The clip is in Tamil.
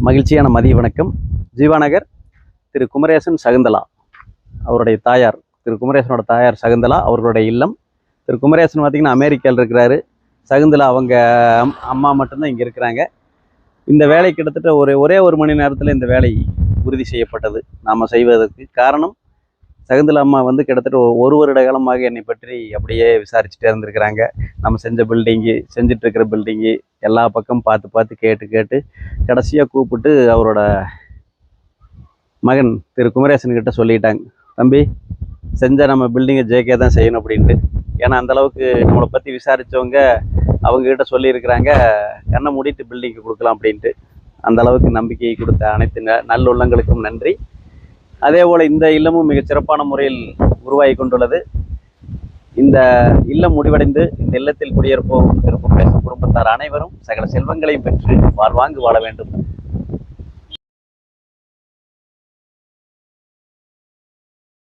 மகிழ்ச்சியான மதிய வணக்கம். ஜீவாநகர் திரு குமரேசன் சகுந்தலா அவருடைய தாயார், திரு குமரேசனோட தாயார் சகுந்தலா அவர்களுடைய இல்லம். திரு குமரேசன் பார்த்திங்கன்னா அமெரிக்காவில் இருக்கிறாரு. சகுந்தலா அவங்க அம்மா மட்டும்தான் இங்கே இருக்கிறாங்க. இந்த வேலை கிட்டத்தட்ட ஒரே ஒரு மணி நேரத்தில் இந்த வேலை உறுதி செய்யப்பட்டது நாம் செய்வதற்கு. காரணம், சகுந்தலா அம்மா கிட்டத்தட்ட ஒரு வருட காலமாக என்னை பற்றி அப்படியே விசாரிச்சுட்டே இருந்திருக்கிறாங்க. நம்ம செஞ்ச பில்டிங்கு, செஞ்சிட்ருக்கிற பில்டிங்கு எல்லா பக்கம் பார்த்து கேட்டு கடைசியாக கூப்பிட்டு அவரோட மகன் திரு குமரேசன்கிட்ட சொல்லிட்டாங்க, தம்பி செஞ்ச நம்ம பில்டிங்கை ஜேகே தான் செய்யணும் அப்படின்ட்டு. ஏன்னா அந்தளவுக்கு நம்மளை பற்றி விசாரித்தவங்க அவங்கக்கிட்ட சொல்லியிருக்கிறாங்க, கண்ணை மூடிட்டு பில்டிங்கு கொடுக்கலாம் அப்படின்ட்டு. அந்தளவுக்கு நம்பிக்கை கொடுத்த அனைத்து நல்லுள்ளங்களுக்கும் நன்றி. அதே போல் இந்த இல்லமும் மிகச் சிறப்பான முறையில் உருவாகி கொண்டுள்ளது. இந்த இல்லம் முடிவடைந்து இந்த இல்லத்தில் குடியேறப்போகும் திரு குமரேசன் குடும்பத்தார் அனைவரும் சகல செல்வங்களையும் பெற்று வாழ்வாங்கு வாழ வேண்டும்.